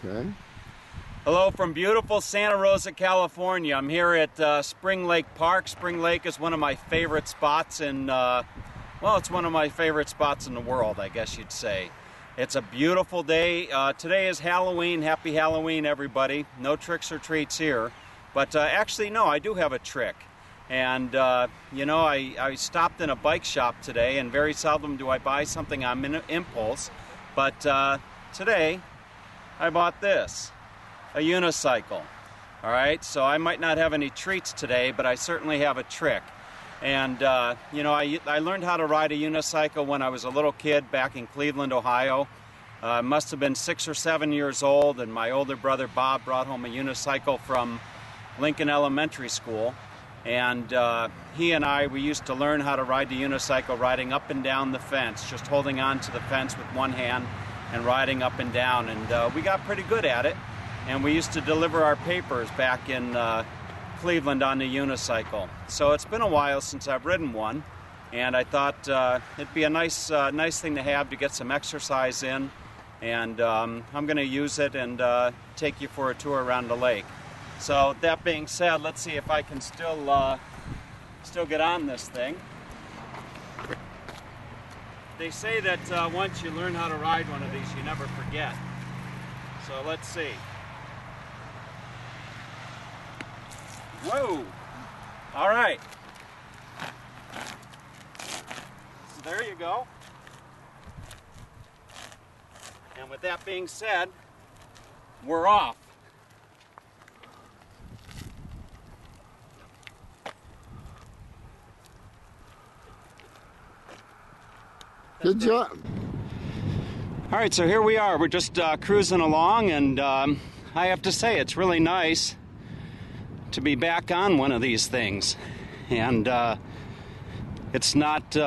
Okay. Hello from beautiful Santa Rosa, California. I'm here at Spring Lake Park. Spring Lake is one of my favorite spots in, well, it's one of my favorite spots in the world, I guess you'd say. It's a beautiful day. Today is Halloween. Happy Halloween, everybody. No tricks or treats here. But actually, no, I do have a trick. And, you know, I stopped in a bike shop today, and very seldom do I buy something on impulse. But today, I bought this. A unicycle. All right, so I might not have any treats today, but I certainly have a trick. And you know, I learned how to ride a unicycle when I was a little kid back in Cleveland, Ohio. I must have been 6 or 7 years old, and my older brother Bob brought home a unicycle from Lincoln Elementary School. And he and we used to learn how to ride the unicycle riding up and down the fence, just holding on to the fence with one hand and riding up and down. And we got pretty good at it. And we used to deliver our papers back in Cleveland on the unicycle. So it's been a while since I've ridden one, and I thought it'd be a nice thing to have to get some exercise in. And I'm going to use it and take you for a tour around the lake. So that being said, let's see if I can still get on this thing. They say that once you learn how to ride one of these, you never forget. So let's see. Whoa! All right. So there you go. And with that being said, we're off. Good job. All right, so here we are. We're just cruising along, and I have to say it's really nice to be back on one of these things. And it's not, you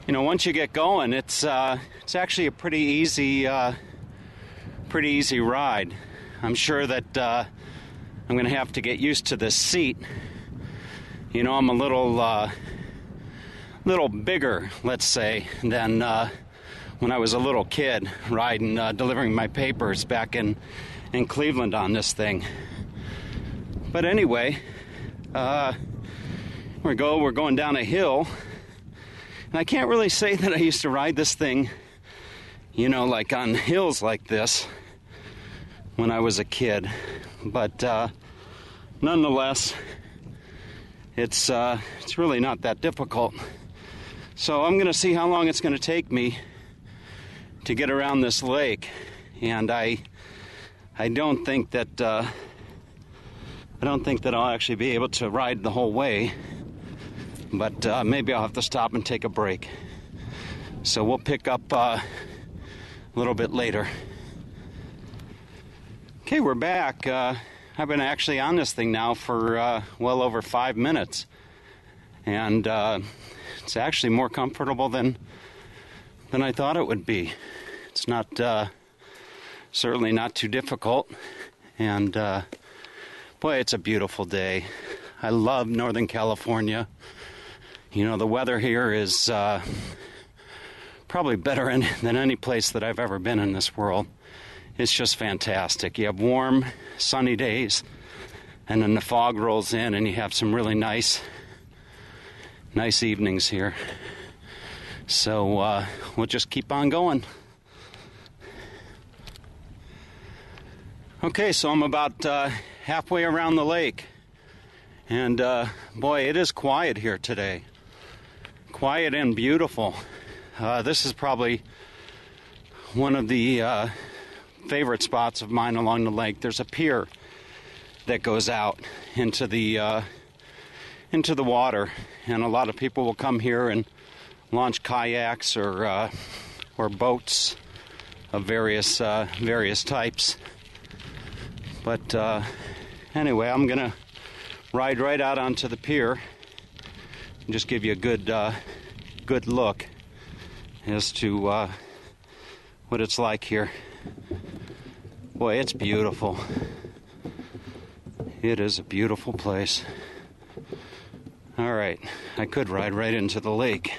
know, once you get going, it's actually a pretty easy ride. I'm sure that I'm going to have to get used to this seat. You know, I'm a little bigger, let's say, than when I was a little kid riding, delivering my papers back in Cleveland on this thing. But anyway, we're going down a hill, and I can't really say that I used to ride this thing, you know, like on hills like this when I was a kid. But nonetheless, it's really not that difficult. So I'm going to see how long it's going to take me to get around this lake, and I don't think that I'll actually be able to ride the whole way, but maybe I'll have to stop and take a break. So we'll pick up a little bit later. Okay, we're back. I've been actually on this thing now for well over 5 minutes, and it's actually more comfortable than I thought it would be. It's not certainly not too difficult, and boy, it's a beautiful day. I love Northern California. You know, the weather here is probably better than any place that I've ever been in this world. It's just fantastic. You have warm, sunny days, and then the fog rolls in, and you have some really nice evenings here. So we'll just keep on going. Okay, so I'm about halfway around the lake, and boy, it is quiet here today. Quiet and beautiful. This is probably one of the favorite spots of mine along the lake. There's a pier that goes out into the water, and a lot of people will come here and launch kayaks or boats of various types. But anyway, I'm gonna ride right out onto the pier and just give you a good look as to what it's like here. Boy, it's beautiful. It is a beautiful place. All right, I could ride right into the lake,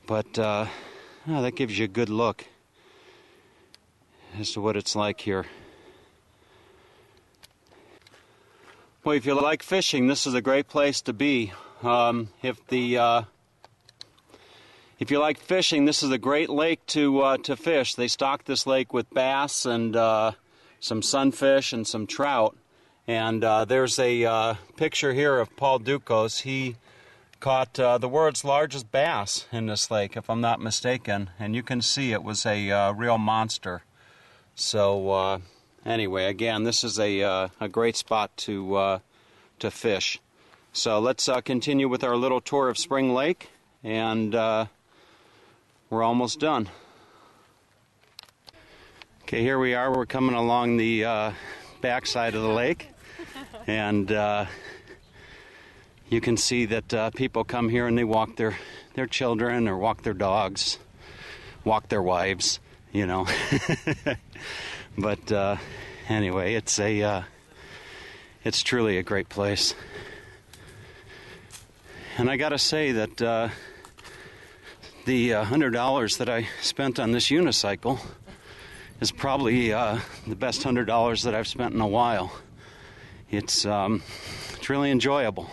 but that gives you a good look as to what it's like here. Well, if you like fishing, this is a great place to be. If you like fishing, this is a great lake to fish. They stock this lake with bass and some sunfish and some trout. And there's a picture here of Paul Ducos. He caught the world's largest bass in this lake, if I'm not mistaken. And you can see it was a real monster. So anyway, again, this is a great spot to fish. So let's continue with our little tour of Spring Lake, and we're almost done. Okay, here we are. We're coming along the backside of the lake, and you can see that people come here and they walk their children or walk their dogs, walk their wives, you know. But anyway, it's truly a great place. And I gotta say that the $100 that I spent on this unicycle is probably the best $100 that I've spent in a while. It's really enjoyable.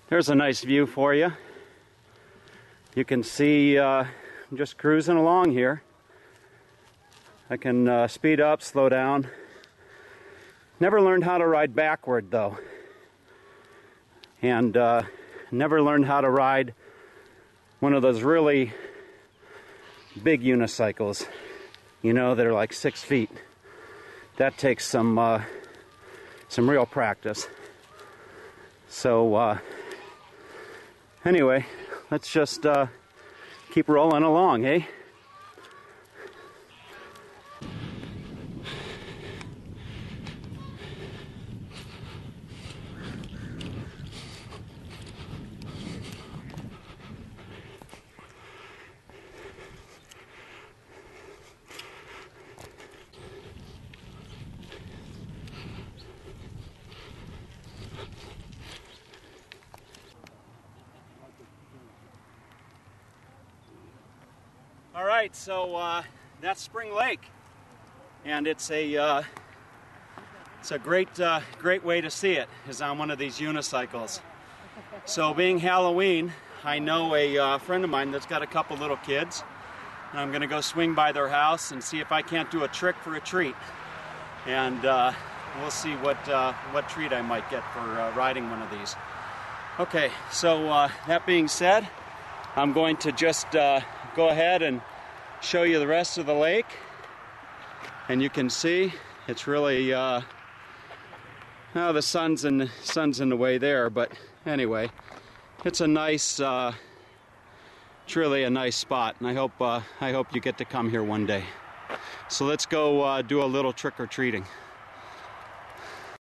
There's a nice view for you. You can see I'm just cruising along here. I can speed up, slow down. Never learned how to ride backward though. And never learned how to ride one of those really big unicycles, you know, that are like 6 feet. That takes some real practice. So anyway, let's just keep rolling along, eh? All right, so that's Spring Lake, and it's a great way to see it is on one of these unicycles. So being Halloween, I know a friend of mine that's got a couple little kids, and I'm going to go swing by their house and see if I can't do a trick for a treat, and we'll see what treat I might get for riding one of these. Okay, so that being said, I'm going to just go ahead and show you the rest of the lake, and you can see it's really the sun's in the way there, but anyway, it's a nice truly a nice spot, and I hope you get to come here one day. So let's go do a little trick-or-treating.